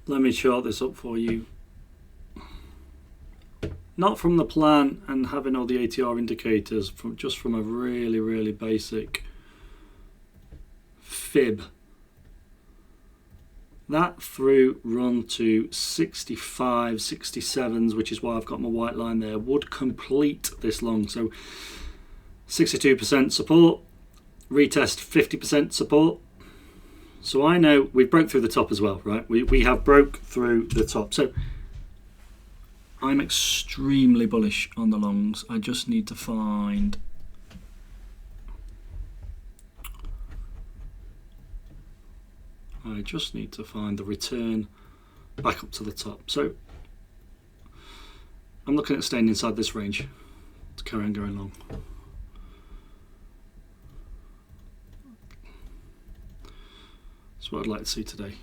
let me chart this up for you. Not from the plan and having all the ATR indicators, just from a really basic fib. That through run to 65, 67s, which is why I've got my white line there, would complete this long. So 62% support, retest 50% support. So I know we broke through the top as well, right? We have broke through the top. So I'm extremely bullish on the longs. I just need to find the return back up to the top. So I'm looking at staying inside this range to carry on going long. That's what I'd like to see today.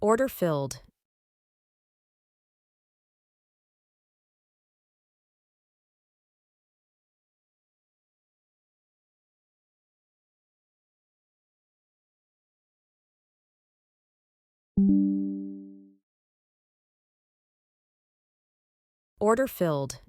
Order filled. Order filled.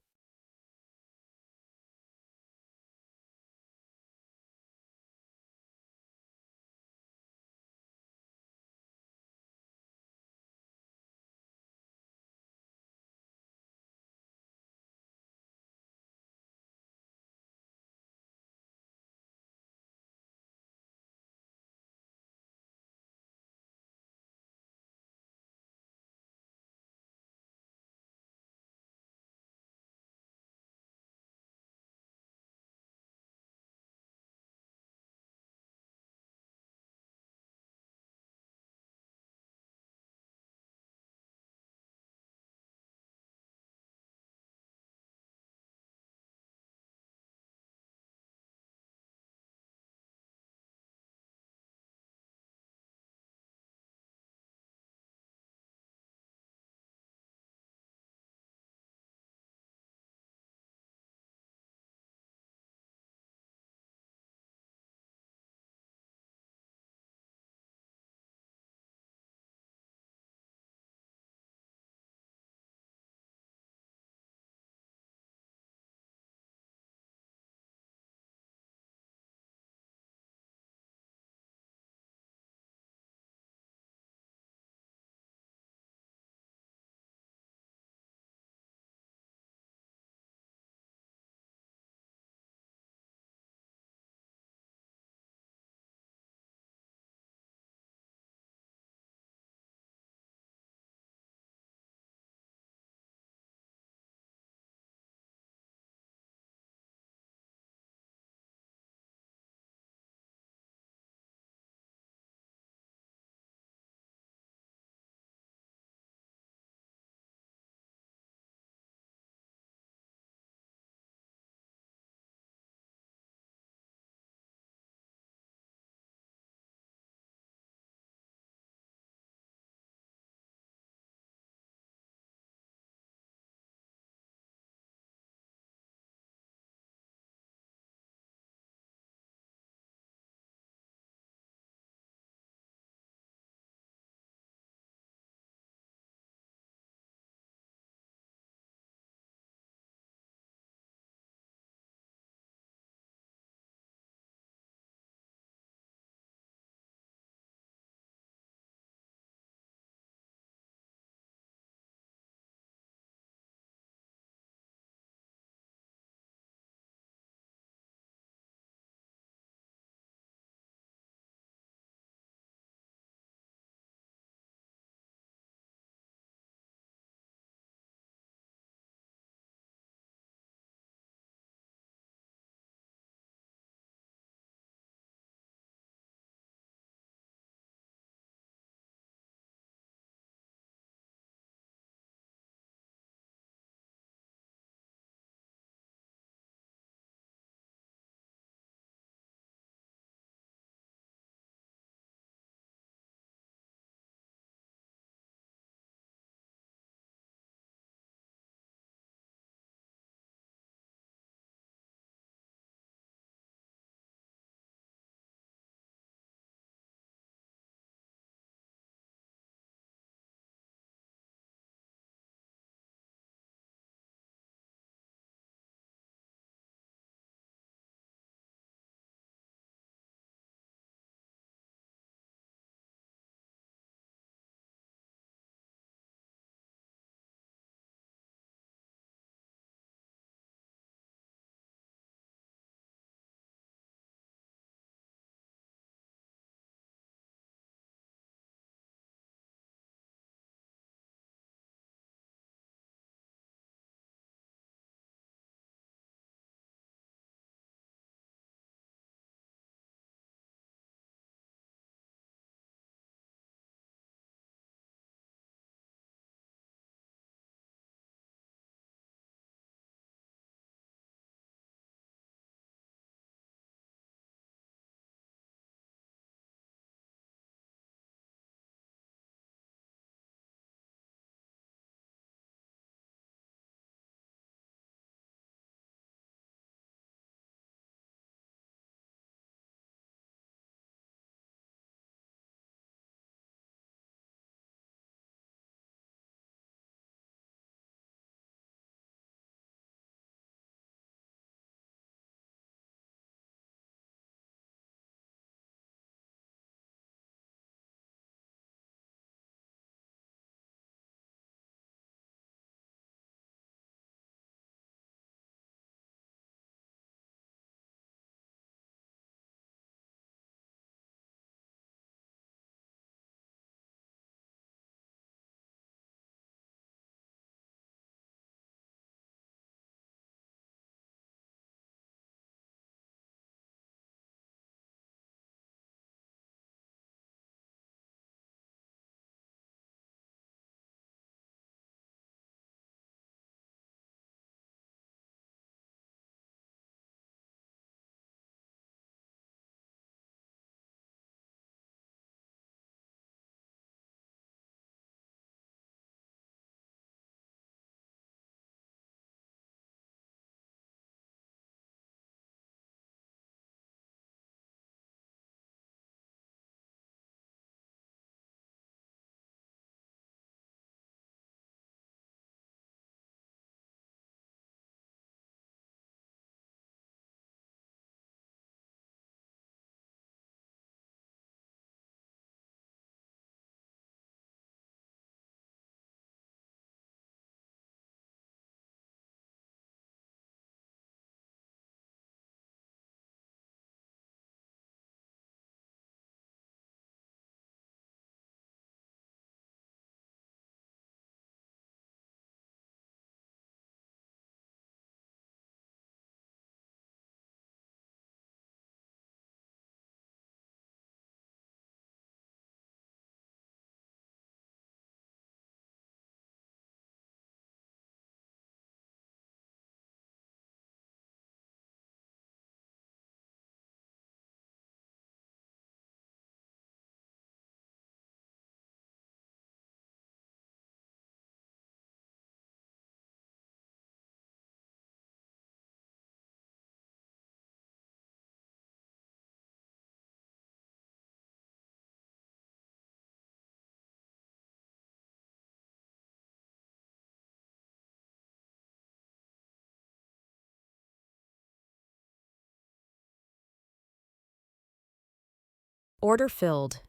Order filled.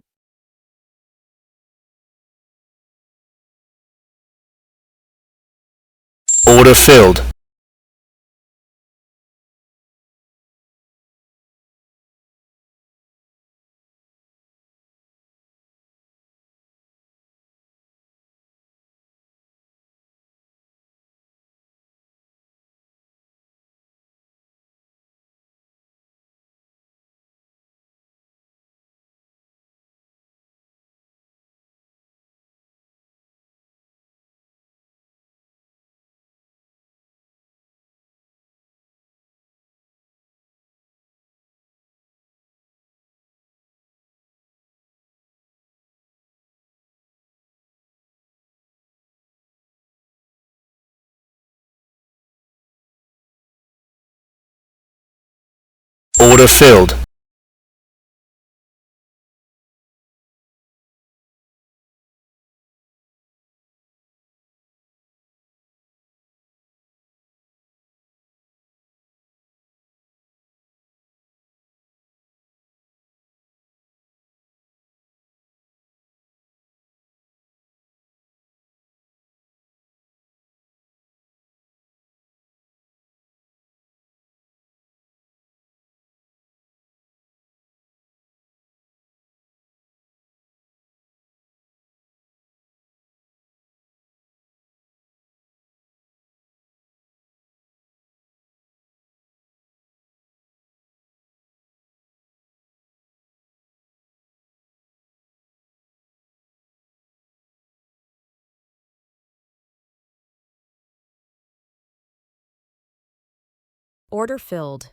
Order filled. Order filled. Order filled.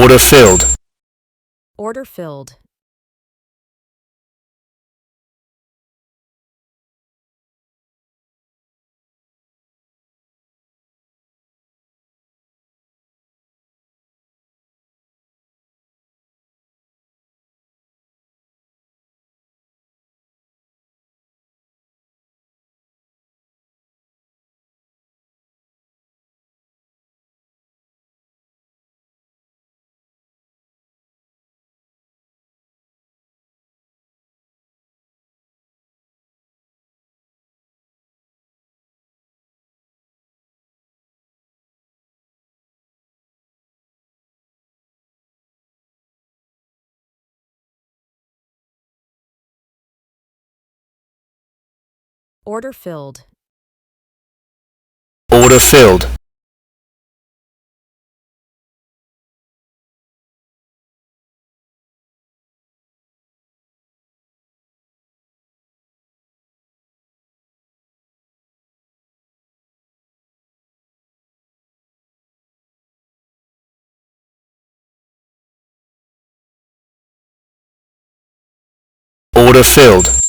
Order filled. Order filled. Order filled. Order filled. Order filled.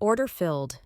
Order filled.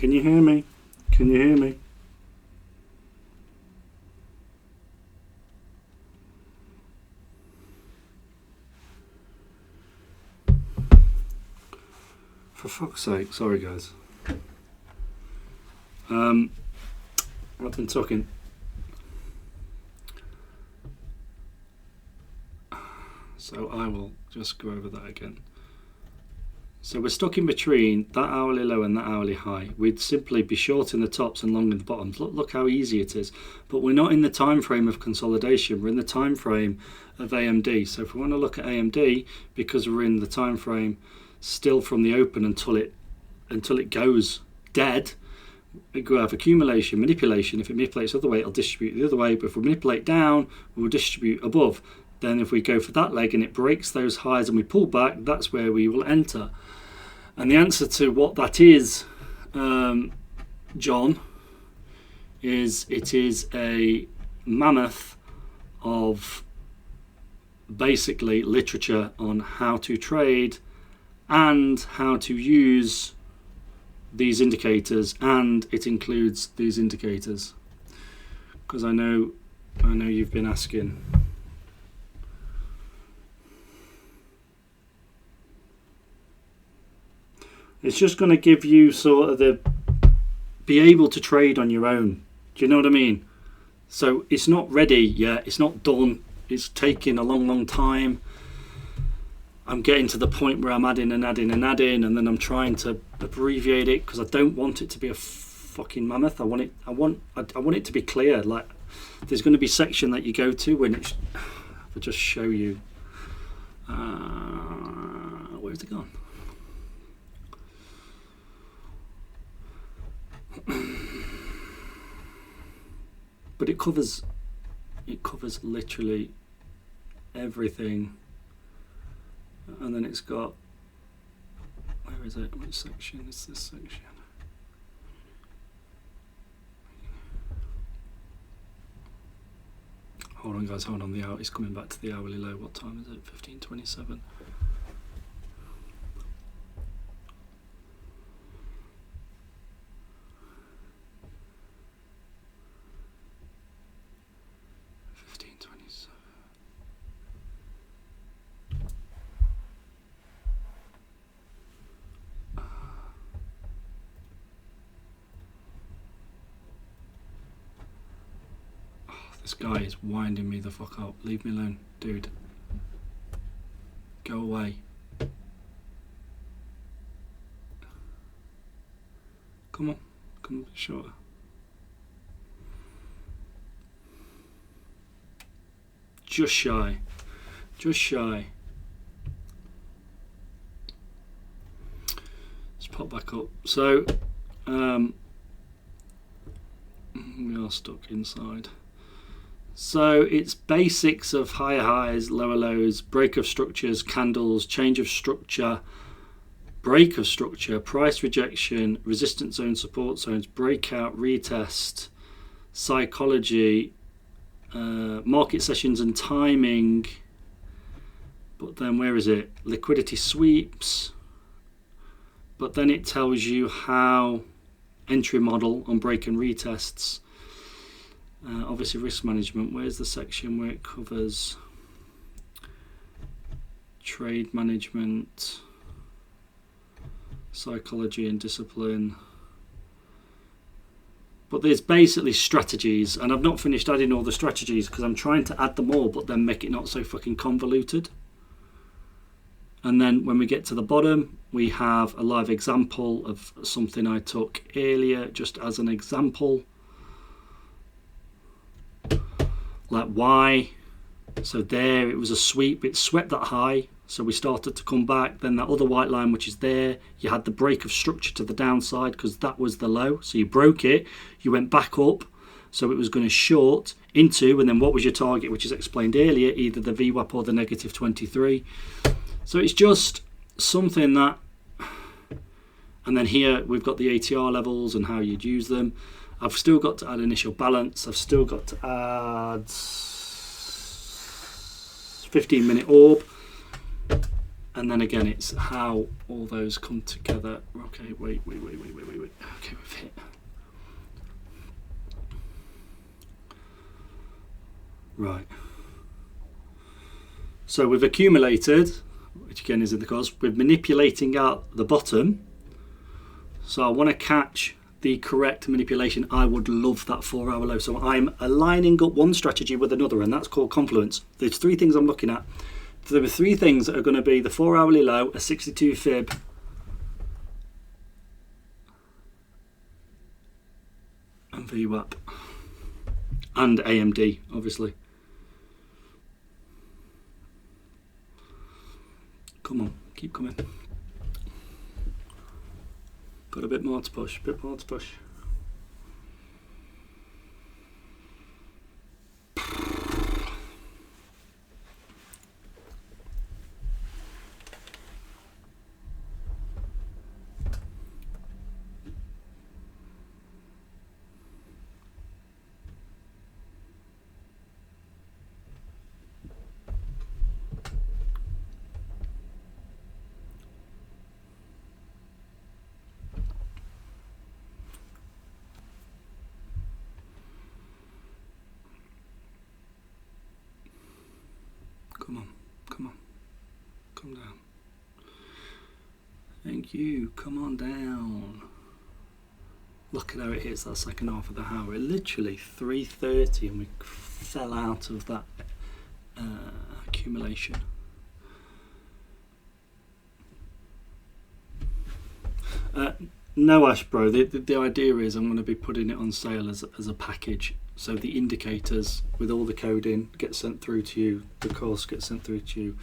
Can you hear me? Can you hear me? For fuck's sake, sorry guys. I've been talking. So I will just go over that again. So we're stuck in between that hourly low and that hourly high. We'd simply be short in the tops and long in the bottoms. Look how easy it is. But we're not in the time frame of consolidation. We're in the time frame of AMD. So if we want to look at AMD, because we're in the time frame still from the open until it goes dead, we go have accumulation, manipulation. If it manipulates the other way, it'll distribute the other way. But if we manipulate down, we'll distribute above. Then if we go for that leg and it breaks those highs and we pull back, that's where we will enter. And the answer to what that is, John, is it is a mammoth of basically literature on how to trade and how to use these indicators, and it includes these indicators, because I know you've been asking. It's just going to give you sort of be able to trade on your own. Do you know what I mean? So it's not ready yet. It's not done. It's taking a long time. I'm getting to the point where I'm adding, and then I'm trying to abbreviate it because I don't want it to be a fucking mammoth. I want it to be clear. Like, there's going to be a section that you go to when it's. I'll just show you. Where's it gone? But it covers literally everything, and then it's got, where is it, which section is this section? Hold on guys, hold on, the hour, it's coming back to the hourly low. What time is it? 15:27. This guy is winding me the fuck up. Leave me alone, dude. Go away. Come on, come a bit shorter. Just shy. Just shy. Let's pop back up. So, we are stuck inside. So it's basics of higher highs, lower lows, break of structures, candles, change of structure, break of structure, price rejection, resistance zone, support zones, breakout, retest, psychology, market sessions and timing. But then where is it? Liquidity sweeps. But then it tells you how entry model on break and retests. Obviously risk management. Where's the section where it covers trade management, psychology and discipline? But there's basically strategies, and I've not finished adding all the strategies because I'm trying to add them all but then make it not so fucking convoluted. And then when we get to the bottom, we have a live example of something I took earlier just as an example. Like why? So there, it was a sweep. It swept that high. So we started to come back. Then that other white line, which is there, you had the break of structure to the downside because that was the low. So you broke it. You went back up. So it was going to short into, and then what was your target, which is explained earlier, either the VWAP or the negative 23. So it's just something that, and then here we've got the ATR levels and how you'd use them. I've still got to add initial balance. I've still got to add 15-minute orb. And then again, it's how all those come together. Okay, wait. Okay, we've hit. Right. So we've accumulated, which again is in the course, we're manipulating out the bottom. So I want to catch the correct manipulation. I would love that 4-hour low. So I'm aligning up one strategy with another, and that's called confluence. There's 3 things I'm looking at. So there are 3 things that are going to be the 4-hourly low, a 62 fib, and VWAP, and AMD, obviously. Come on, keep coming. Got a bit more to push, Come down. Thank you, come on down. Look at how it hits that second half of the hour. Literally 3:30 and we fell out of that accumulation. No, Ash, bro. The idea is I'm going to be putting it on sale as a package. So the indicators with all the coding get sent through to you. The course gets sent through to you.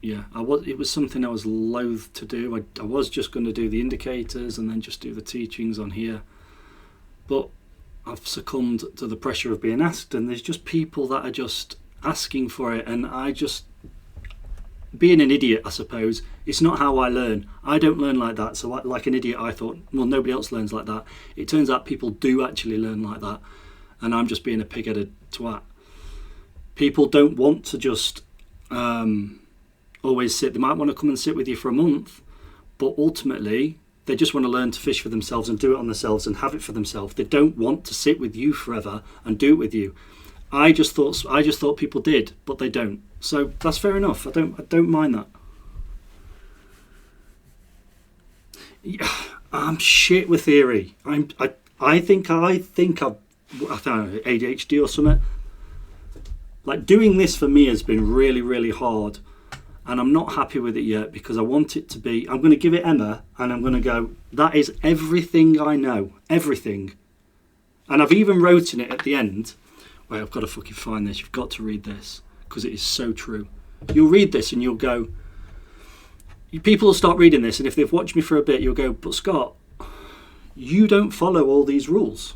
Yeah, it was something I was loath to do. I was just going to do the indicators and then just do the teachings on here. But I've succumbed to the pressure of being asked, and there's just people that are just asking for it, and I just, being an idiot, I suppose, it's not how I learn. I don't learn like that. So like an idiot, I thought, well, nobody else learns like that. It turns out people do actually learn like that, and I'm just being a pig-headed twat. People don't want to just always sit. They might want to come and sit with you for a month, but ultimately they just want to learn to fish for themselves and do it on themselves and have it for themselves. They don't want to sit with you forever and do it with you. I just thought people did, but they don't. So that's fair enough. I don't mind that. Yeah, I'm shit with theory. I think I've ADHD or something. Like, doing this for me has been really, really hard, and I'm not happy with it yet because I want it to be, I'm going to give it Emma and I'm going to go, that is everything I know, everything. And I've even wrote in it at the end, wait, I've got to fucking find this, you've got to read this because it is so true. You'll read this and you'll go, people will start reading this, and if they've watched me for a bit, you'll go, but Scott, you don't follow all these rules.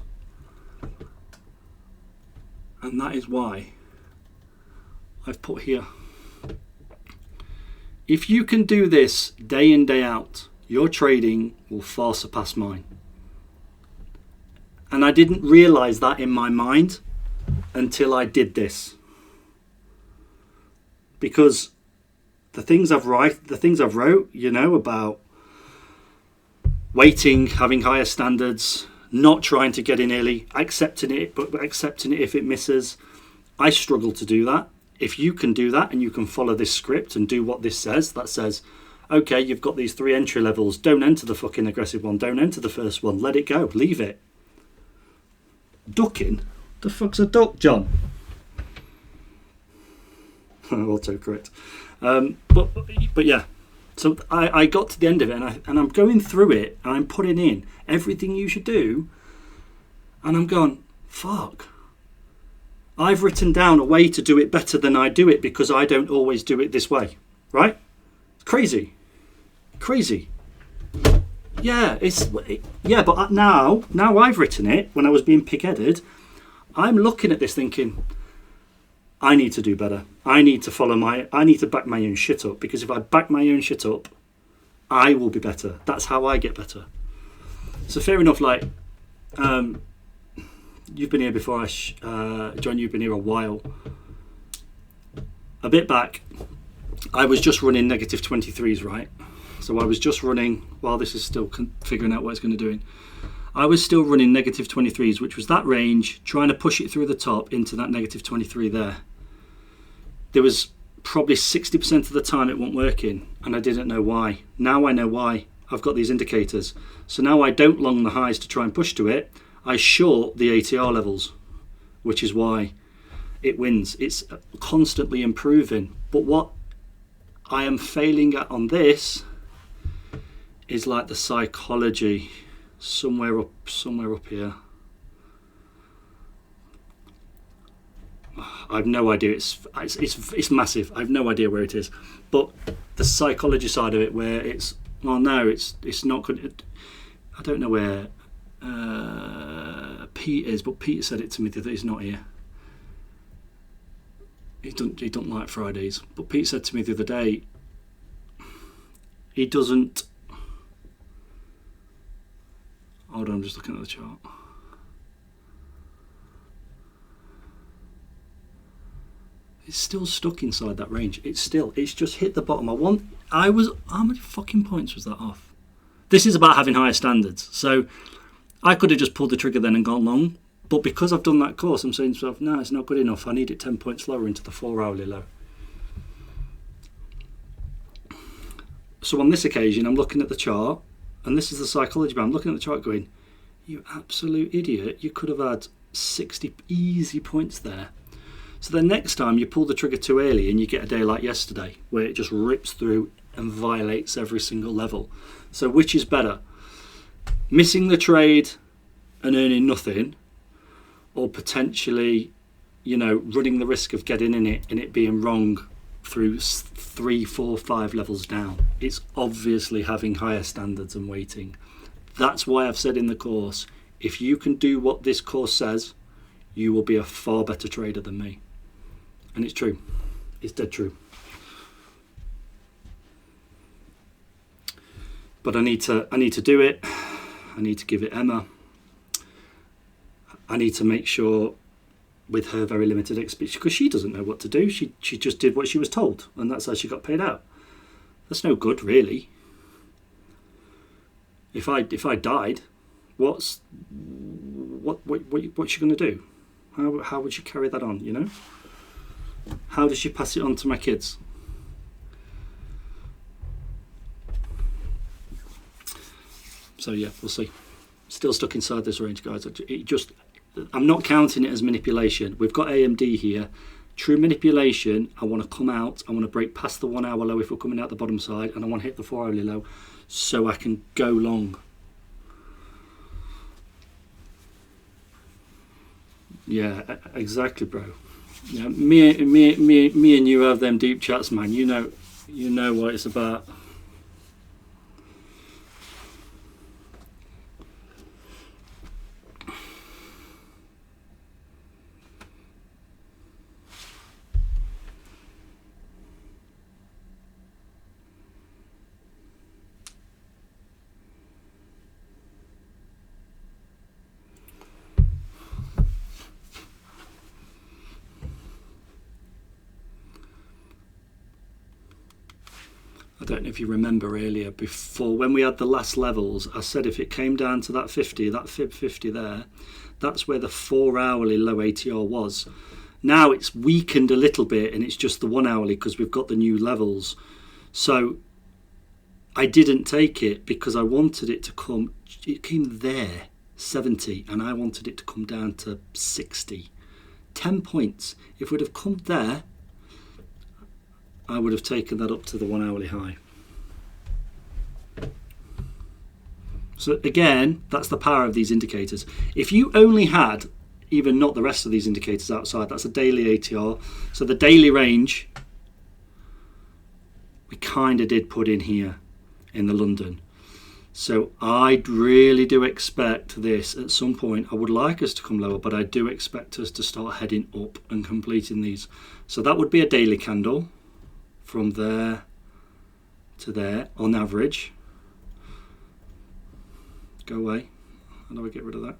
And that is why I've put here, if you can do this day in, day out, your trading will far surpass mine. And I didn't realise that in my mind until I did this. Because the things I've wrote, you know, about waiting, having higher standards, not trying to get in early, accepting it, but accepting it if it misses. I struggle to do that. If you can do that and you can follow this script and do what this says, that says, okay, you've got these 3 entry levels, don't enter the fucking aggressive one, don't enter the first one, let it go, leave it. Ducking? The fuck's a duck, John? Autocorrect. But yeah, so I got to the end of it and I'm going through it and I'm putting in everything you should do, and I'm going, fuck. I've written down a way to do it better than I do it because I don't always do it this way, right? Crazy. Yeah, but now I've written it, when I was being pig-headed, I'm looking at this thinking, I need to do better. I need to back my own shit up, because if I back my own shit up, I will be better. That's how I get better. So fair enough, like, you've been here before, John, you've been here a while. A bit back, I was just running negative 23s, right? So I was just running, while this is still figuring out what it's going to do, I was still running negative 23s, which was that range, trying to push it through the top into that negative 23 there. There was probably 60% of the time it wasn't working, and I didn't know why. Now I know why. I've got these indicators. So now I don't long the highs to try and push to it. I short the ATR levels, which is why it wins. It's constantly improving. But what I am failing at on this is like the psychology somewhere up here. I've no idea. It's massive. I've no idea where it is. But the psychology side of it, where it's, well, no, it's not good. I don't know where Pete is, but Pete said it to me that he's not here. He don't like Fridays. But Pete said to me the other day, he doesn't. Hold on, I'm just looking at the chart. It's still stuck inside that range. It's just hit the bottom. How many fucking points was that off? This is about having higher standards. So I could have just pulled the trigger then and gone long. But because I've done that course, I'm saying to myself, no, it's not good enough. I need it 10 points lower into the 4-hourly low. So on this occasion, I'm looking at the chart, and this is the psychology, but I'm looking at the chart going, you absolute idiot, you could have had 60 easy points there. So then next time you pull the trigger too early and you get a day like yesterday, where it just rips through and violates every single level. So which is better? Missing the trade and earning nothing, or potentially, running the risk of getting in it and it being wrong through 3, 4, 5 levels down. It's obviously having higher standards and weighting. That's why I've said in the course, if you can do what this course says, you will be a far better trader than me. And it's true. It's dead true. But I need to do it. I need to give it Emma. I need to make sure, with her very limited experience, because she doesn't know what to do. She just did what she was told, and that's how she got paid out. That's no good, really. If I died, what's she going to do? How would she carry that on? How does she pass it on to my kids? So yeah, we'll see. Still stuck inside this range, guys. I'm not counting it as manipulation. We've got AMD here. True manipulation, I want to come out, I want to break past the 1 hour low if we're coming out the bottom side, and I want to hit the 4-hourly low so I can go long. Yeah, exactly, bro. Yeah, me and you have them deep chats, man. You know what it's about. I don't know if you remember earlier, before when we had the last levels, I said if it came down to that 50, that fib 50 there, that's where the 4-hourly low ATR was. Now it's weakened a little bit and it's just the 1-hourly because we've got the new levels. So I didn't take it because I wanted it to come, it came there, 70, and I wanted it to come down to 60. 10 points. If we'd have come there, I would have taken that up to the 1-hourly high. So again, that's the power of these indicators. If you only had even not the rest of these indicators outside, that's a daily ATR. So the daily range, we kind of did put in here in the London. So I really do expect this at some point. I would like us to come lower, but I do expect us to start heading up and completing these. So that would be a daily candle from there to there on average. Go away. How do I get rid of that?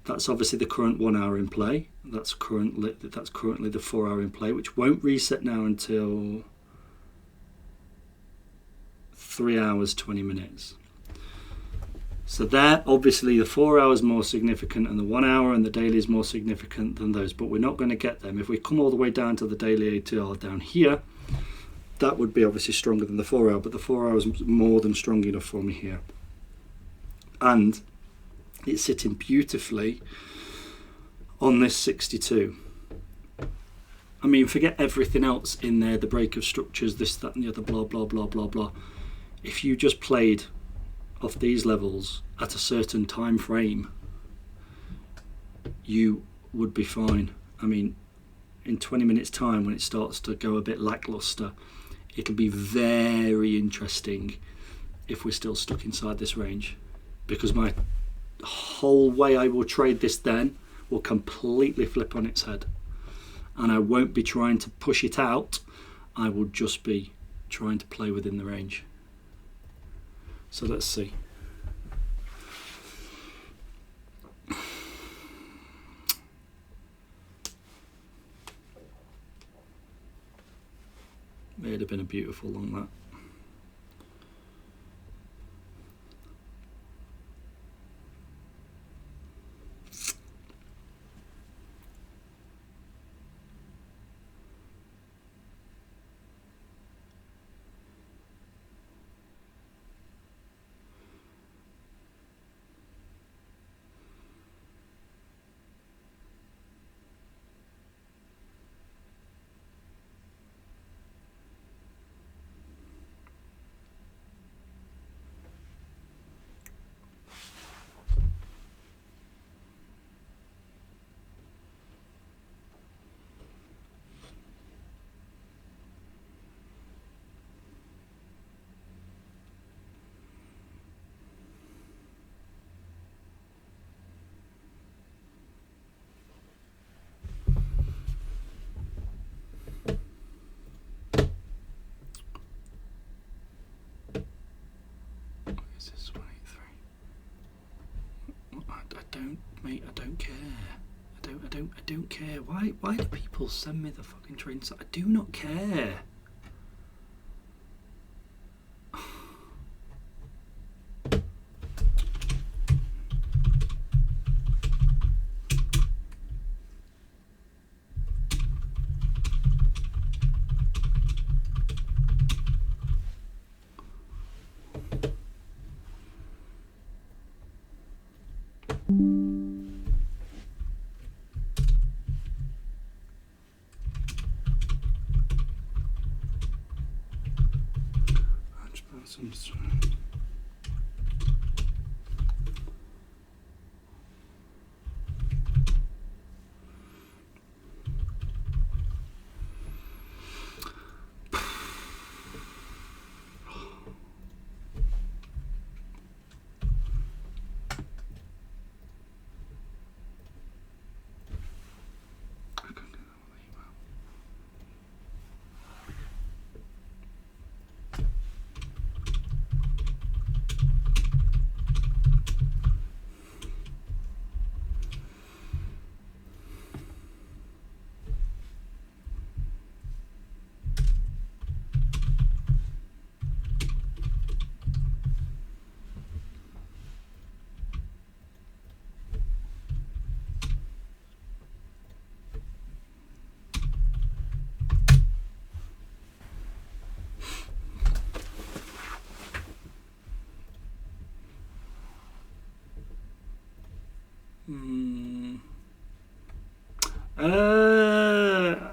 That's obviously the current 1 hour in play. That's currently the 4 hour in play, which won't reset now until 3 hours 20 minutes. So there, obviously the 4 hours more significant, and the 1 hour and the daily is more significant than those, but we're not going to get them. If we come all the way down to the daily ATR down here, that would be obviously stronger than the 4 hour, but the 4 hours is more than strong enough for me here. And it's sitting beautifully on this 62. I mean, forget everything else in there, the break of structures, this, that and the other, blah, blah, blah, blah, blah. If you just played off these levels at a certain time frame, you would be fine. I mean, in 20 minutes time, when it starts to go a bit lackluster, it'll be very interesting if we're still stuck inside this range, because my whole way I will trade this then will completely flip on its head, and I won't be trying to push it out. I will just be trying to play within the range. So let's see. It'd have been a beautiful long that. Mate, I don't care. I don't care. Why do people send me the fucking trading site? I do not care.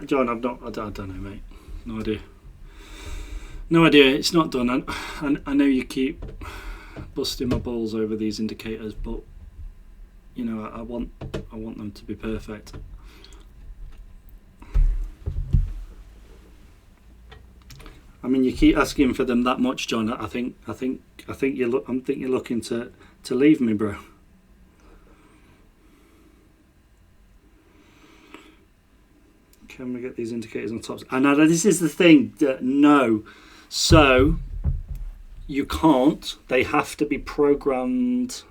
John, I don't know, mate. No idea. No idea. It's not done. I know you keep busting my balls over these indicators, but you know, I want them to be perfect. I mean, you keep asking for them that much, John. I think you're looking to leave me, bro. Can we get these indicators on top? And now this is the thing. No, so you can't. They have to be programmed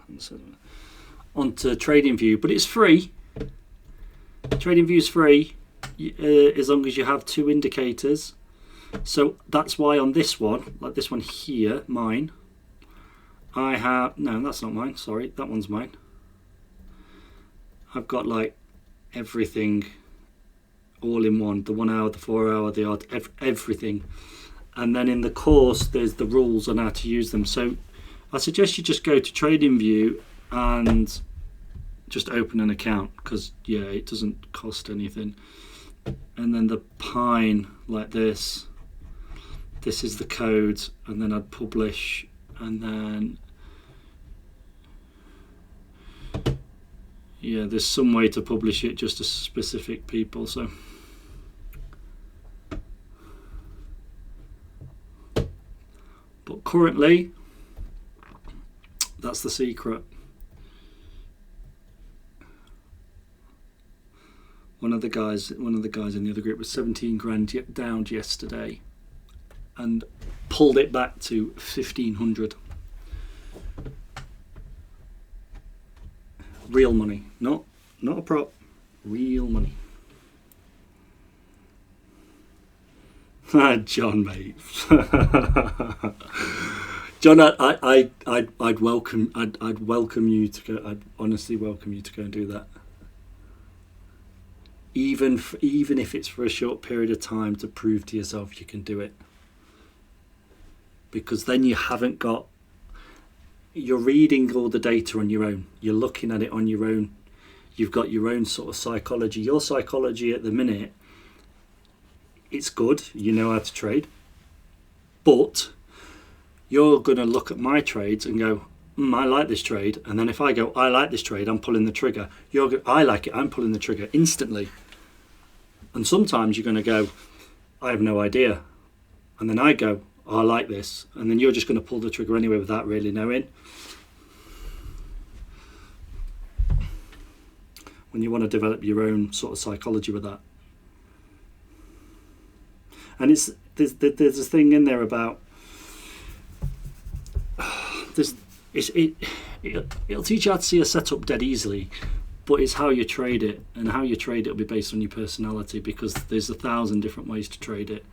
onto TradingView, but it's free. TradingView is free as long as you have two indicators. So that's why on this one, like this one here, mine, I have, no, that's not mine, sorry, that one's mine. I've got like everything all in one, the 1 hour, the 4 hour, the odd, everything. And then in the course, there's the rules on how to use them. So I suggest you just go to TradingView and just open an account, because yeah, it doesn't cost anything. And then the Pine, like this is the code, and then I'd publish, and then yeah, there's some way to publish it just to specific people. So but currently that's the secret. One of the guys in the other group was 17 grand down yesterday and pulled it back to 1500. Real money, not a prop, real money. John, mate. John, I'd welcome you to go. I'd honestly welcome you to go and do that. Even if it's for a short period of time, to prove to yourself you can do it. Because then you haven't got. You're reading all the data on your own. You're looking at it on your own. You've got your own sort of psychology. Your psychology at the minute, it's good. You know how to trade. But you're going to look at my trades and go, I like this trade. And then if I go, I like this trade, I'm pulling the trigger. I like it, I'm pulling the trigger instantly. And sometimes you're going to go, I have no idea. And then I go, I like this. And then you're just going to pull the trigger anyway without really knowing. When you want to develop your own sort of psychology with that. And there's this thing in there about it'll teach you how to see a setup dead easily, but it's how you trade it, and how you trade it will be based on your personality, because there's 1,000 different ways to trade it.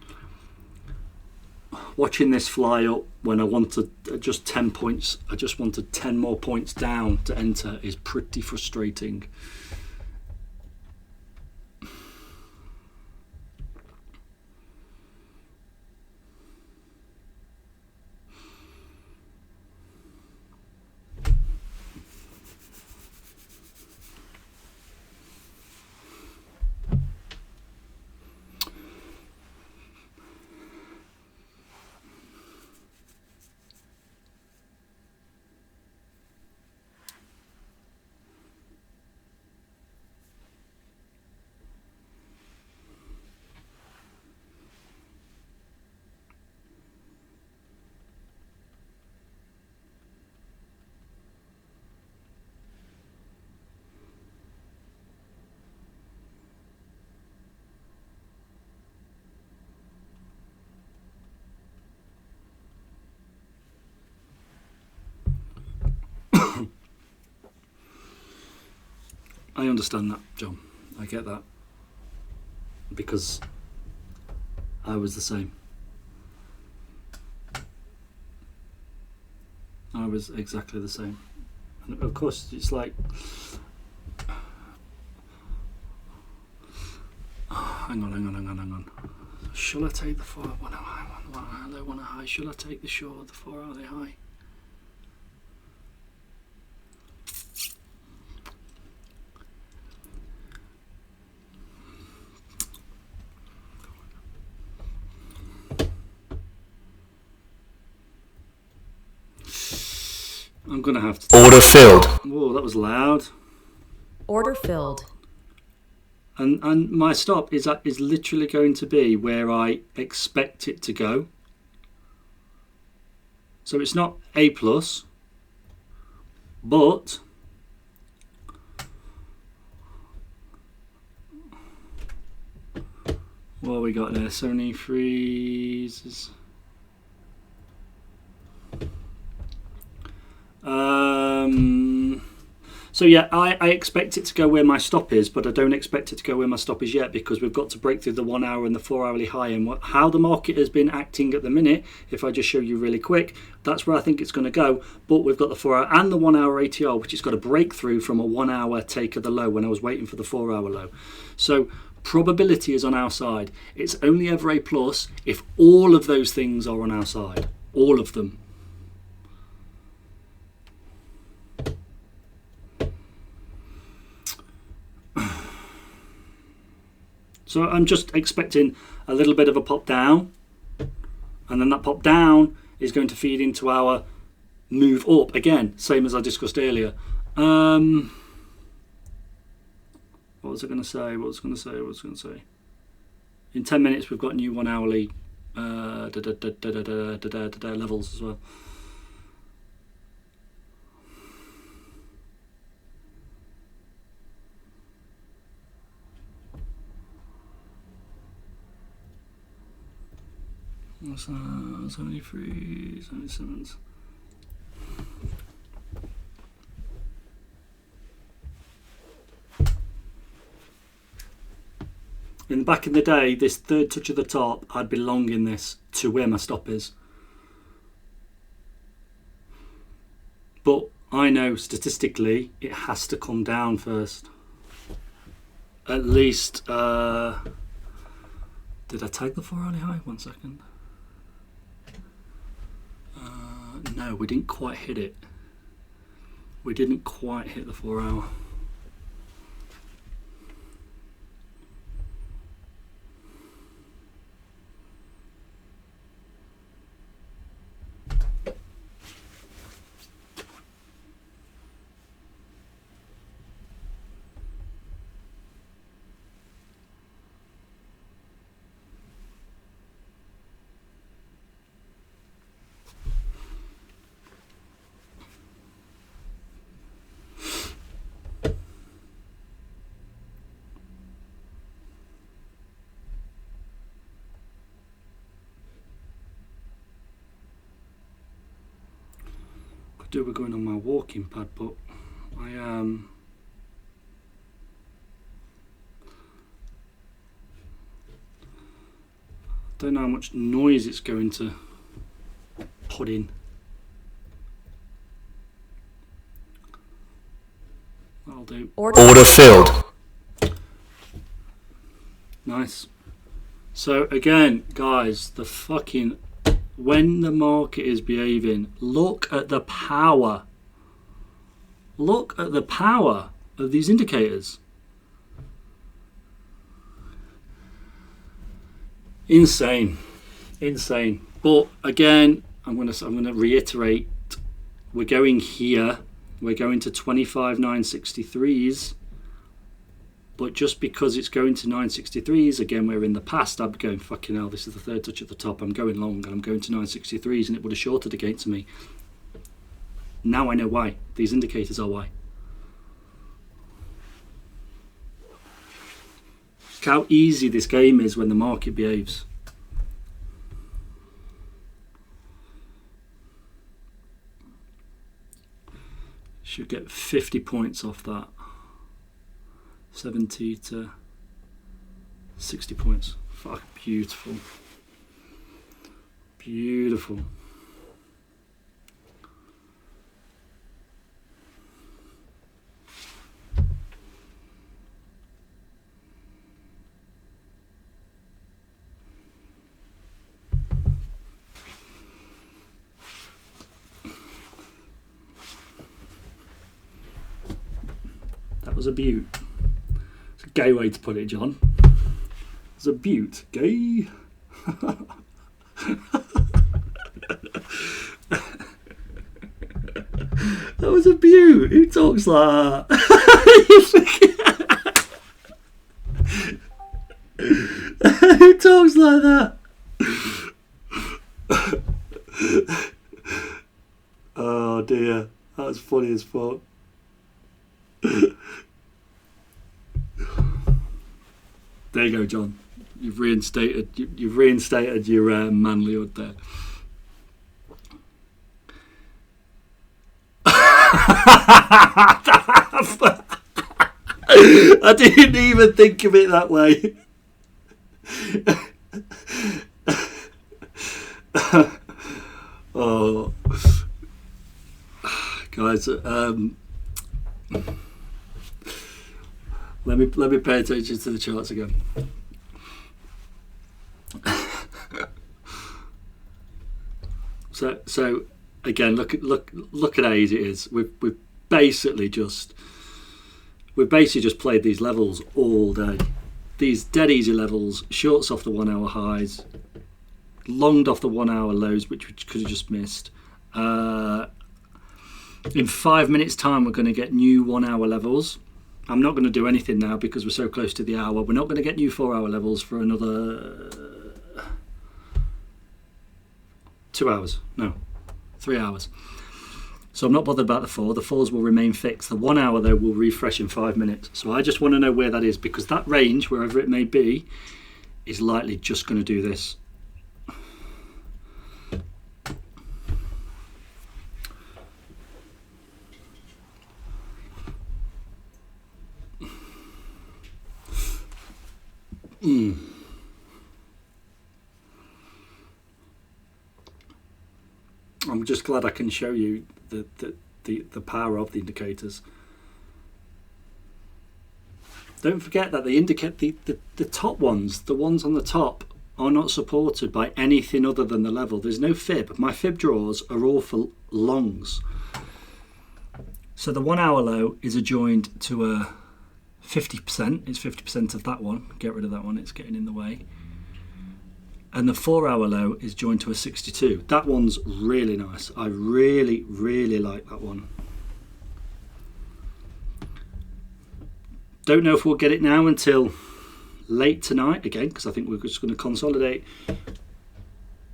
Watching this fly up when I wanted just 10 points, I just wanted 10 more points down to enter, is pretty frustrating. I understand that, John. I get that. Because I was the same. I was exactly the same. And of course, it's like... Hang on. Shall I take the 4 1 high, 1 high, low, 1 high? Shall I take the short, the 4 hourly high? I'm gonna have to. Order filled. Whoa, that was loud. Order filled. And my stop is literally going to be where I expect it to go. So it's not A plus, but what we got there? 73s. So So yeah, I expect it to go where my stop is, but I don't expect it to go where my stop is yet, because we've got to break through the 1 hour and the 4 hourly high. And how the market has been acting at the minute, if I just show you really quick, that's where I think it's going to go. But we've got the 4 hour and the 1 hour ATR, which has got a breakthrough from a 1 hour take of the low when I was waiting for the 4 hour low. So probability is on our side. It's only ever a plus if all of those things are on our side. All of them. So I'm just expecting a little bit of a pop down, and then that pop down is going to feed into our move up again, same as I discussed earlier. What was I going to say? In 10 minutes we've got new 1 hourly levels as well. What's that? 73, 77. Back in the day, this third touch of the top, I'd be long in this to where my stop is. But I know statistically it has to come down first. At least, did I take the 4 hourly high? 1 second. No, we didn't quite hit it. We didn't quite hit the 4 hour. We're going on my walking pad, but I don't know how much noise it's going to put in. That'll do. Order filled. Nice. So again, guys, the fucking, when the market is behaving, look at the power. Look at the power of these indicators. Insane. Insane. But again, I'm gonna reiterate, we're going here. We're going to 25,963s. But just because it's going to 963s, again, we're in the past, I'd be going, fucking hell, this is the third touch at the top. I'm going long and I'm going to 963s, and it would have shorted against me. Now I know why. These indicators are why. Look how easy this game is when the market behaves. Should get 50 points off that. 70 to 60 points. Fuck, beautiful. Beautiful. That was a beaut. It's a gay way to put it, John. It's a beaut. Gay. That was a beaut. Who talks like that? Who talks like that? Oh dear. That was funny as fuck. There you go, John. You've reinstated your manlyhood there. I didn't even think of it that way. Oh, guys, let me pay attention to the charts again. So again, look at how easy it is. We've basically just played these levels all day. These dead easy levels, shorts off the 1 hour highs, longed off the 1 hour lows, which we could have just missed. In 5 minutes time, we're going to get new 1 hour levels. I'm not going to do anything now because we're so close to the hour. We're not going to get new 4 hour levels for another 2 hours. No, 3 hours. So I'm not bothered about the 4. The 4s will remain fixed. The 1 hour, though, will refresh in 5 minutes. So I just want to know where that is, because that range, wherever it may be, is likely just going to do this. I'm just glad I can show you the power of the indicators. Don't forget that they indicate the top ones, the ones on the top, are not supported by anything other than the level. There's no fib. My fib draws are all for longs. So the 1 hour low is adjoined to a 50%. It's 50% of that one. Get rid of that one, it's getting in the way. And the 4 hour low is joined to a 62. That one's really nice. I really, really like that one. Don't know if we'll get it now until late tonight again, because I think we're just going to consolidate.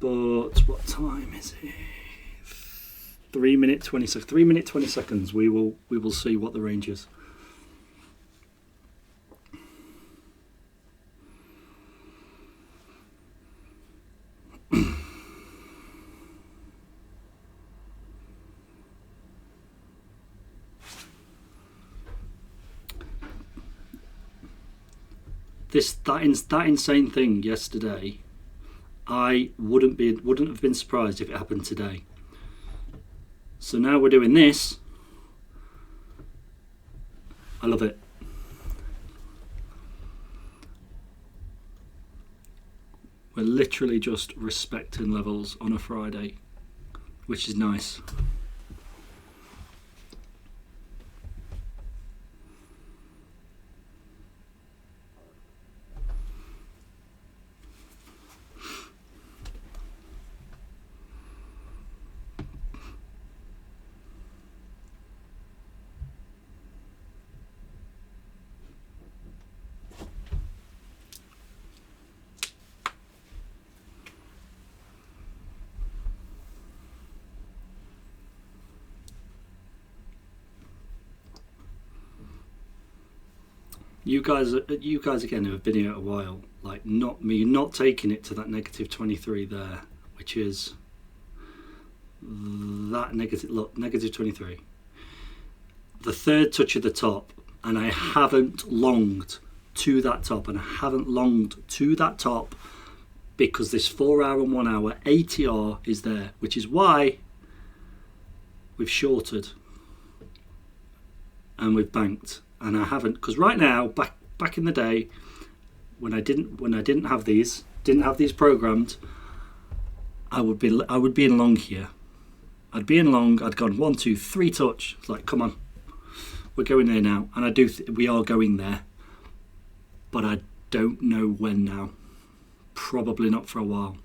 But what time is it? 3 minute 20 seconds. 3 minute 20 seconds. We will see what the range is. That insane thing yesterday, I wouldn't have been surprised if it happened today. So now we're doing this. I love it. We're literally just respecting levels on a Friday, which is nice. You guys again who have been here a while, like not me, not taking it to that negative 23 there, which is that negative, look, negative 23. The third touch of the top, and I haven't longed to that top, and I haven't longed to that top because this 4 hour and 1 hour ATR is there, which is why we've shorted and we've banked. And I haven't, because right now, back in the day, when I didn't have these programmed, I would be in long here. I'd be in long. I'd gone 1, 2, 3 touch. It's like, come on, we're going there now, and we are going there, but I don't know when now. Probably not for a while.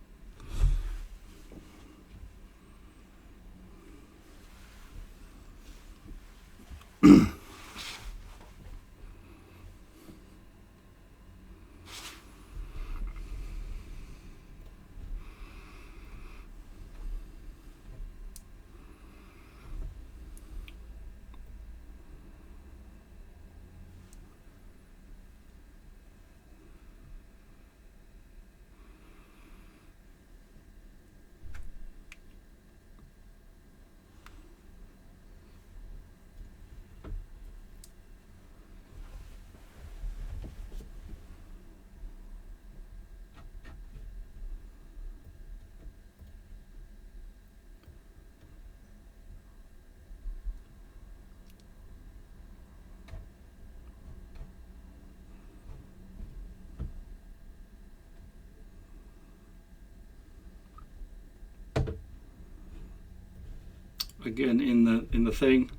again in the thing.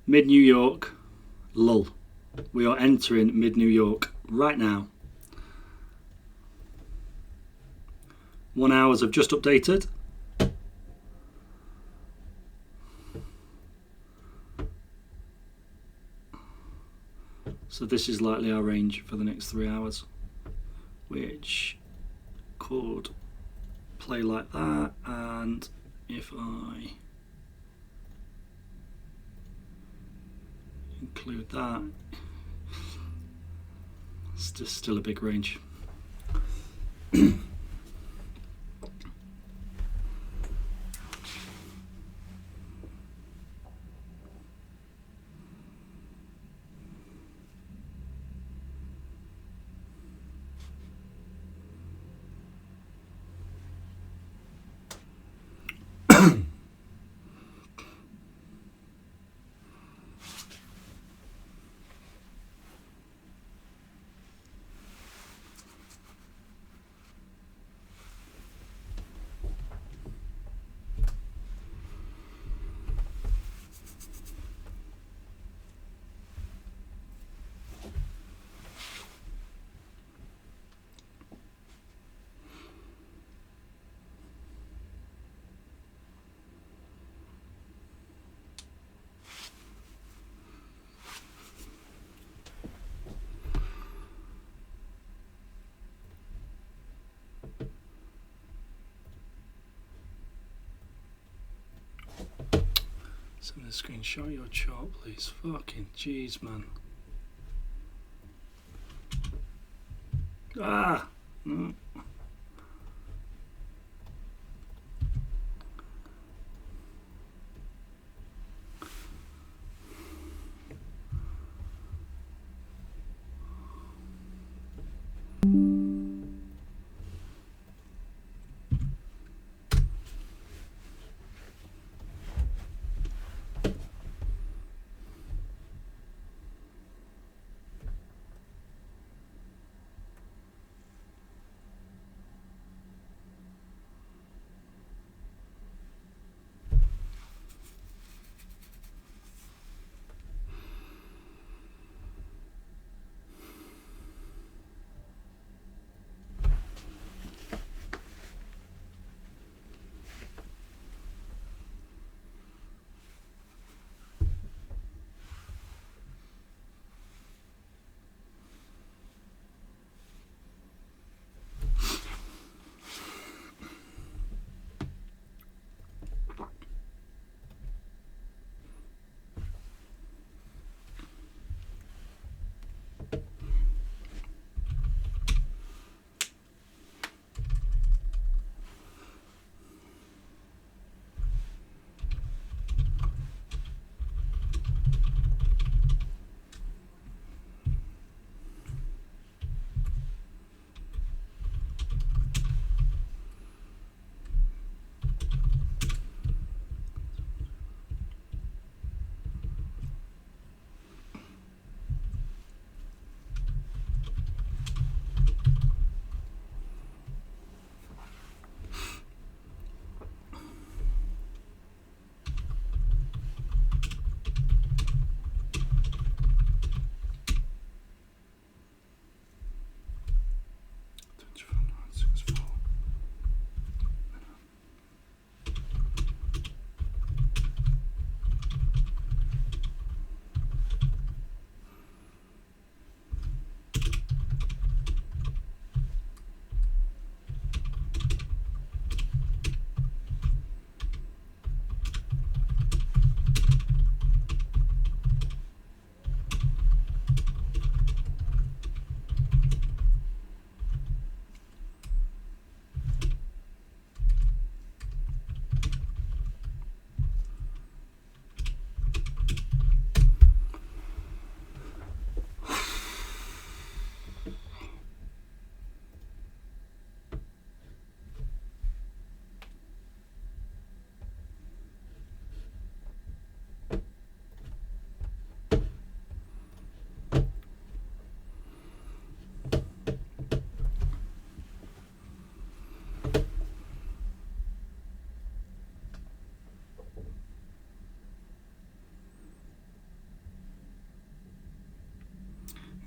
Mid New York, lull. We are entering mid New York right now. 1 hours have just updated. So this is likely our range for the next 3 hours, which could play like that. And if I include that, it's just still a big range. Send the screenshot your chart, please. Fucking jeez, man. Ah! No.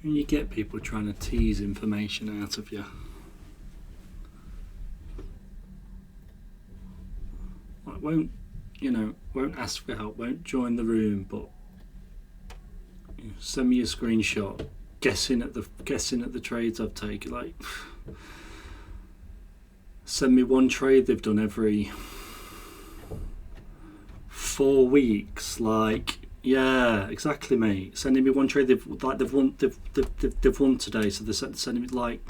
And you get people trying to tease information out of you. Like won't ask for help, won't join the room, but send me a screenshot guessing at the trades I've taken. Like, send me one trade they've done every 4 weeks. Like, yeah, exactly, mate. Sending me one trade they've won today, so they're sending me like,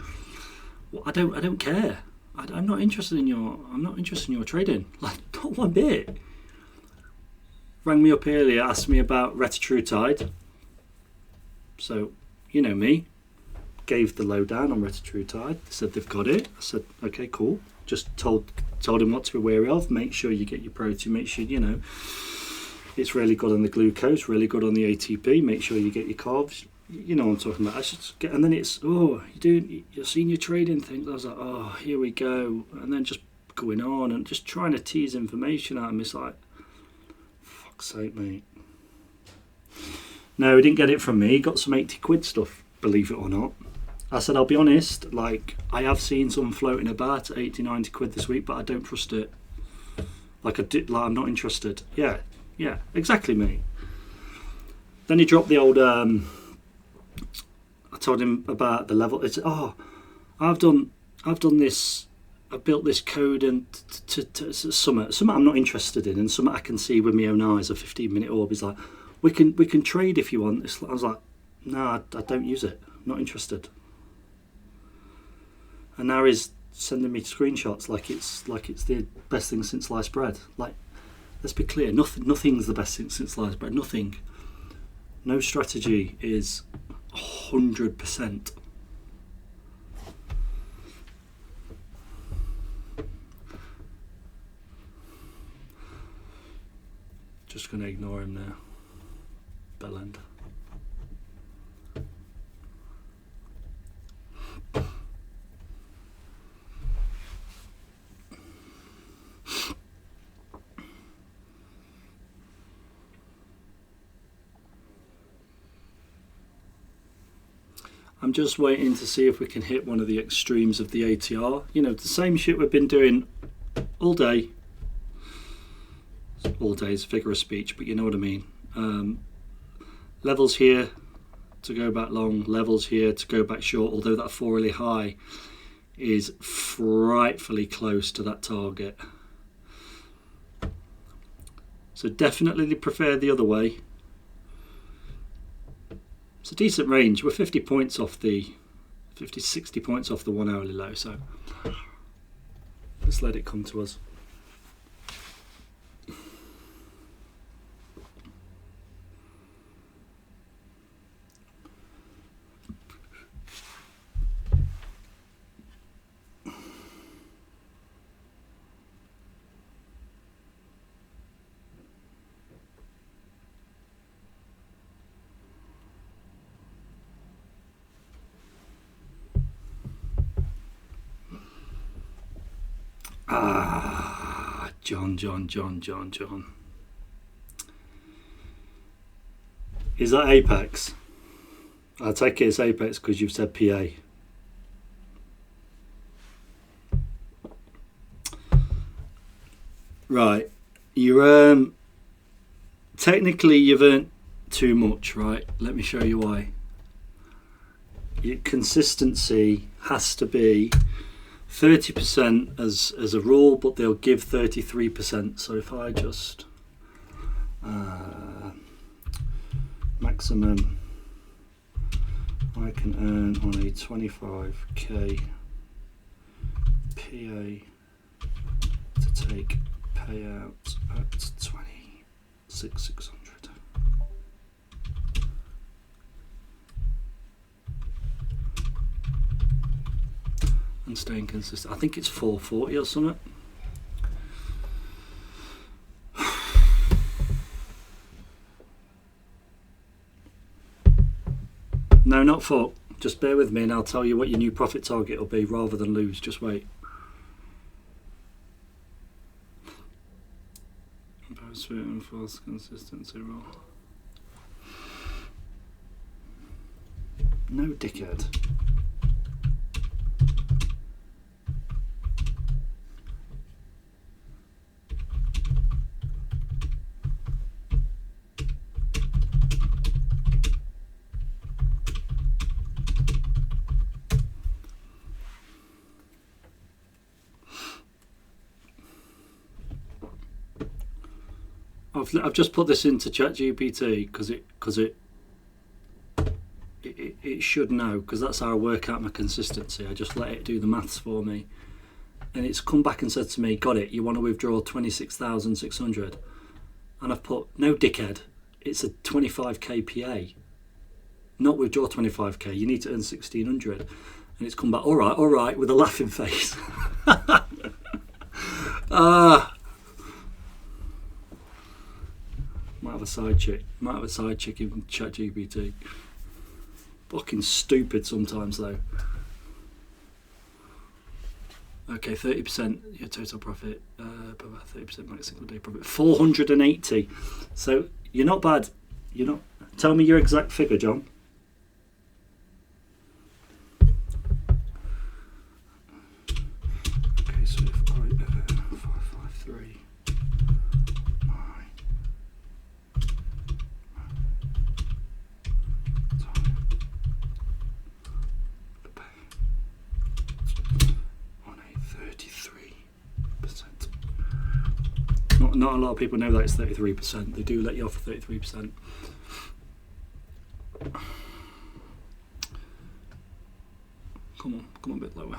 well, I don't care. I'm not interested in your trading. Like, not one bit. Rang me up earlier, asked me about Tide. So, you know me. Gave the lowdown on Tide. They said they've got it. I said, okay, cool. Just told him what to be wary of. Make sure you get your protein. Make sure it's really good on the glucose, really good on the ATP. Make sure you get your carbs. You know what I'm talking about. I should get, and then it's you're seeing your trading thing. I was like, oh, here we go, and then just going on and just trying to tease information out of me. It's like, fuck's sake, mate. No, he didn't get it from me. He got some 80 quid stuff, believe it or not. I said, I'll be honest, like, I have seen some floating about at 80, 90 quid this week, but I don't trust it. Like, I'm not interested. Yeah, exactly, mate. Then he dropped the old, I told him about the level. It's, I've done this, I built this code and to something I'm not interested in, and something I can see with my own eyes, a 15-minute orb. He's like, we can trade if you want. I was like, no, I don't use it. I'm not interested. And now he's sending me screenshots like it's the best thing since sliced bread. Like, let's be clear, nothing's the best thing since sliced bread. Nothing. No strategy is 100%. Just gonna ignore him now. Bell end. I'm just waiting to see if we can hit one of the extremes of the ATR. You know, the same shit we've been doing all day. All day is a figure of speech, but you know what I mean. Levels here to go back long, levels here to go back short, although that 4 really high is frightfully close to that target. So definitely prefer the other way. It's a decent range. We're 60 points off the 1 hourly low, so let's let it come to us. John. Is that Apex? I take it it's Apex because you've said PA. Right. You technically you've earned too much, right? Let me show you why. Your consistency has to be 30% as a rule, but they'll give 33%. So if I just maximum I can earn on a 25k PA to take payout at 26,600. And staying consistent. I think it's 440 or something. No, not fuck. Just bear with me and I'll tell you what your new profit target will be rather than lose. Just wait. Post and false consistency rule. No dickhead. I've just put this into ChatGPT because it should know, because that's how I work out my consistency. I just let it do the maths for me, and it's come back and said to me, got it, you want to withdraw 26,600, and I've put, no dickhead, it's a 25k PA, not withdraw 25k, you need to earn 1,600, and it's come back, all right, with a laughing face. Might have a side chick in ChatGPT. Fucking stupid sometimes though. Okay, 30% your total profit, 30% max single day profit, 480. So you're not bad. You're not. Tell me your exact figure, John. Okay, so if I 553. Not a lot of people know that it's 33%. They do let you off for 33%. Come on a bit lower.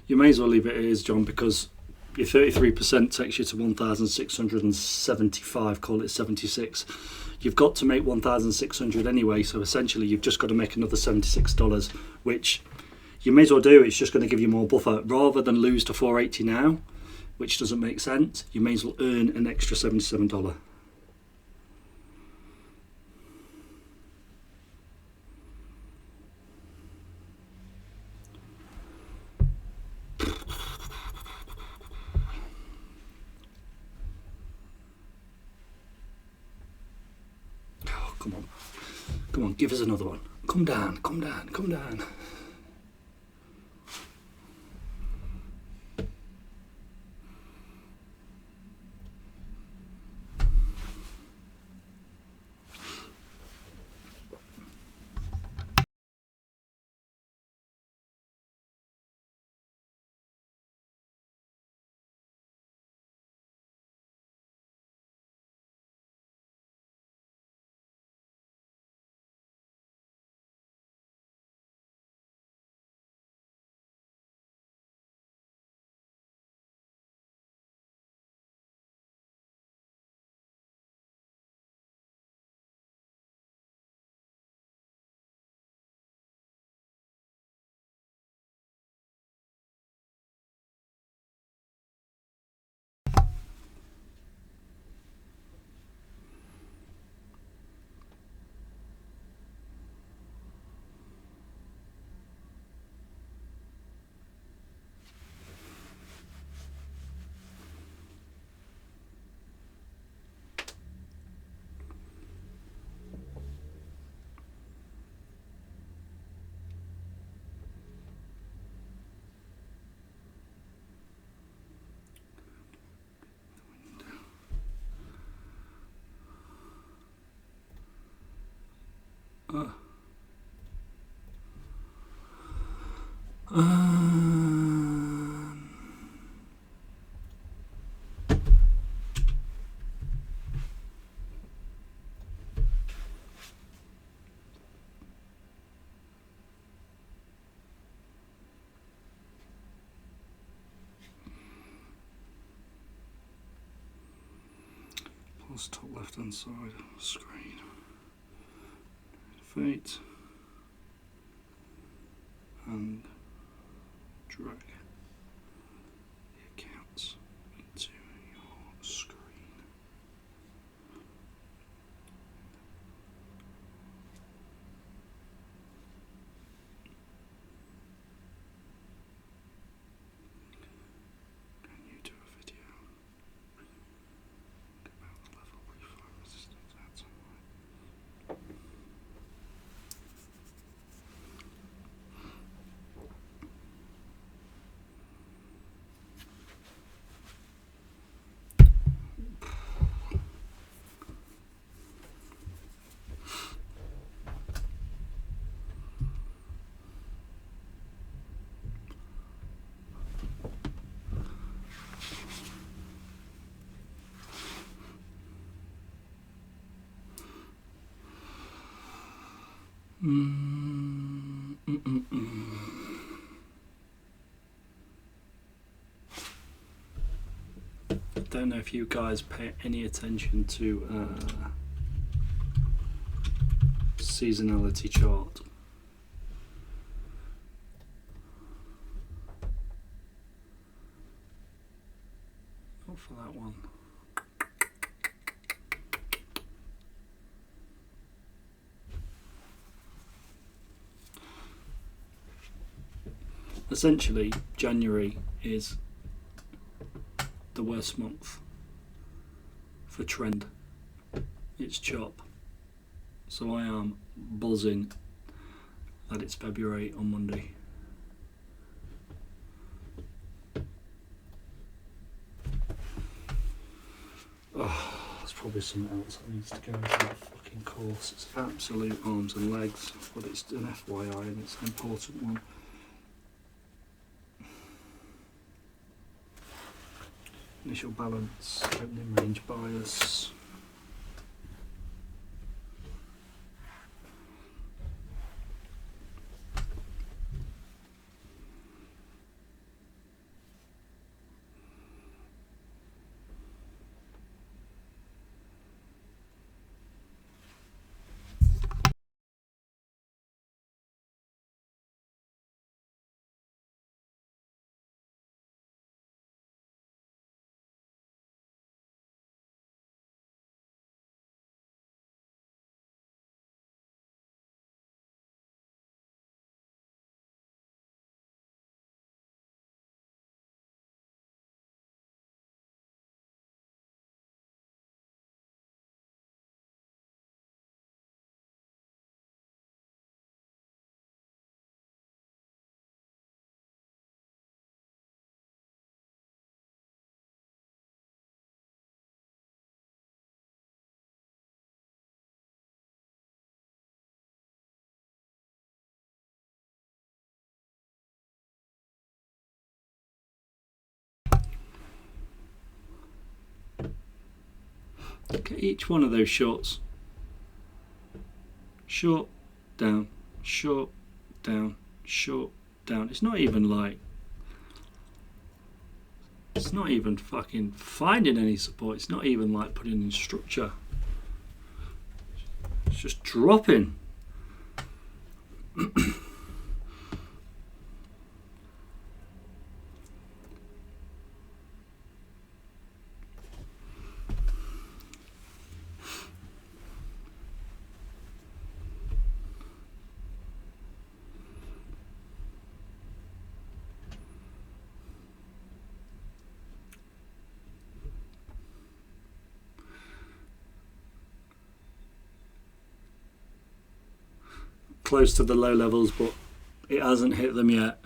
You may as well leave it as, John, because your 33% takes you to 1,675, call it 76. You've got to make 1,600 anyway, so essentially you've just got to make another $76, which you may as well do. It's just going to give you more buffer. Rather than lose to 480 now, which doesn't make sense, you may as well earn an extra $77. Come on, give us another one. Come down. Plus top left hand side screen. Fate and drag the accounts into your screen. Can you do a video? Don't know if you guys pay any attention to seasonality chart. Not for that one. Essentially, January is the worst month for trend. It's chop. So I am buzzing that it's February on Monday. Oh, there's probably something else that needs to go into that fucking course. It's absolute arms and legs, but it's an FYI and it's an important one. Initial balance, opening range bias. Look at each one of those shorts. Short, down, short, down, short, down. It's not even like, it's not even fucking finding any support. It's not even like putting in structure. It's just dropping. Close to the low levels, but it hasn't hit them yet.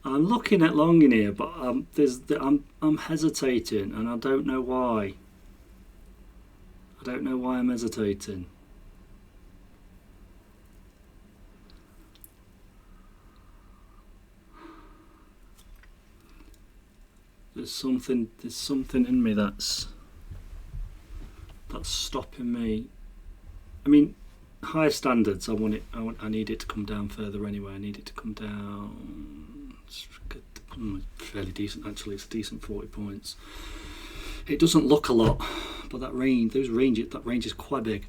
I'm looking at long in here, but I'm hesitating, and I don't know why. I don't know why I'm hesitating. There's something in me that's stopping me. I mean, higher standards. I need it to come down further anyway. I need it to come down. It's fairly decent actually. It's a decent 40 points. It doesn't look a lot, but that range is quite big.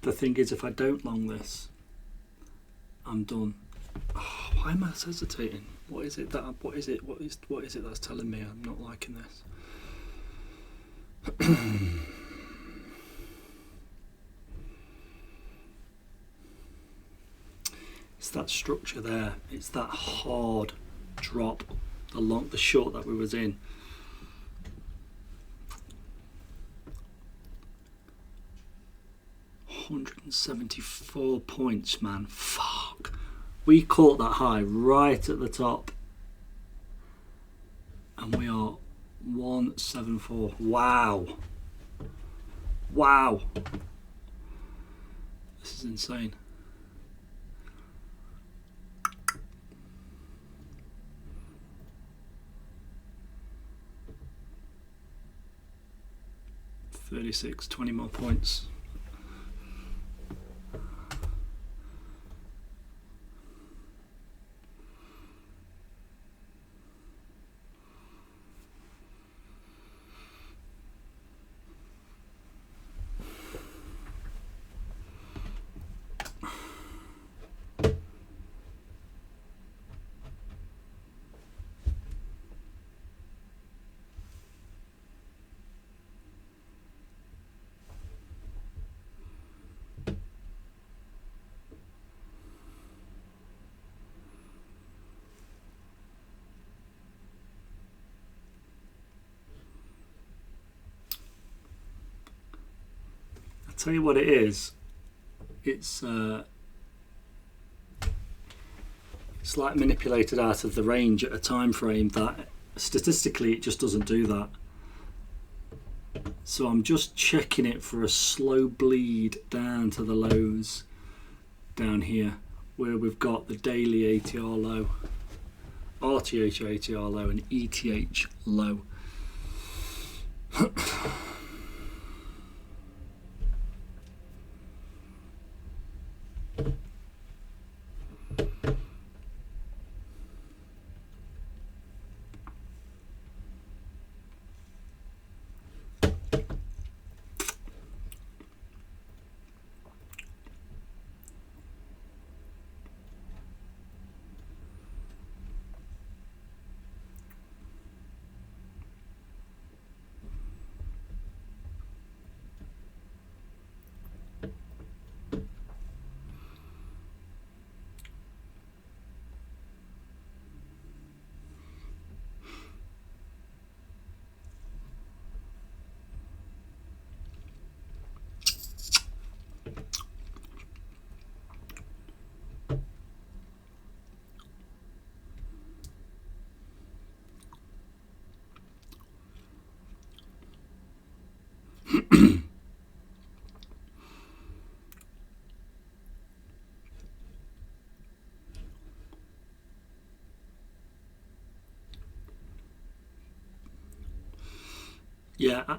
The thing is, if I don't long this, I'm done. Oh, why am I hesitating? What is it that's telling me I'm not liking this? It's that structure there. It's that hard drop, the short that we was in. $174 points, man. Fuck. We caught that high right at the top, and we are 174. Wow. Wow. This is insane. $36, 20 more points. Tell you what it is. It's like manipulated out of the range at a time frame that statistically it just doesn't do that. So I'm just checking it for a slow bleed down to the lows down here, where we've got the daily ATR low, RTH ATR low, and ETH low. Yeah,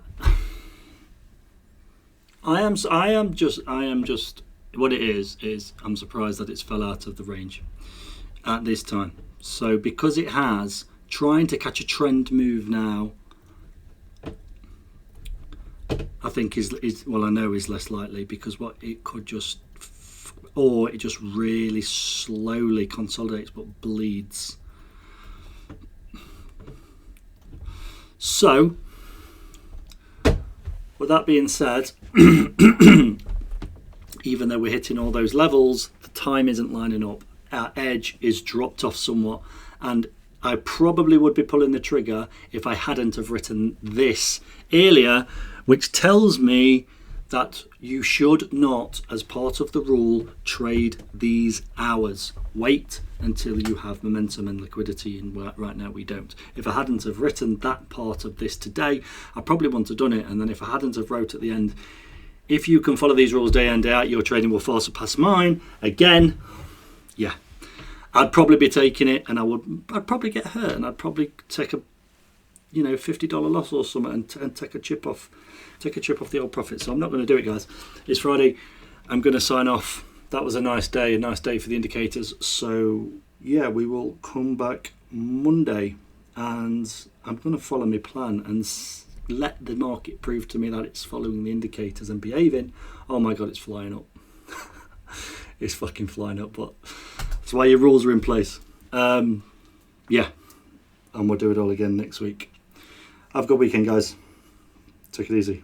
I am just what it is I'm surprised that it's fell out of the range at this time. So because it has, trying to catch a trend move now, I think is well, I know is less likely, because what it could just, or it just really slowly consolidates but bleeds. So with that being said, even though we're hitting all those levels, the time isn't lining up. Our edge is dropped off somewhat, and I probably would be pulling the trigger if I hadn't have written this earlier, which tells me that you should not, as part of the rule, trade these hours. Wait until you have momentum and liquidity, and right now we don't. If I hadn't have written that part of this today, I probably wouldn't have done it. And then if I hadn't have wrote at the end, if you can follow these rules day in, day out, your trading will far surpass mine. Again, yeah, I'd probably be taking it, and I'd probably get hurt, and I'd probably take a $50 loss or something, and take a chip off the old profit. So I'm not going to do it, guys. It's Friday. I'm going to sign off. That was a nice day for the indicators. So yeah, we will come back Monday, and I'm going to follow my plan and let the market prove to me that it's following the indicators and behaving. Oh my God, it's flying up. it's fucking flying up, but that's why your rules are in place. Yeah, and we'll do it all again next week. Have a good weekend, guys. Take it easy.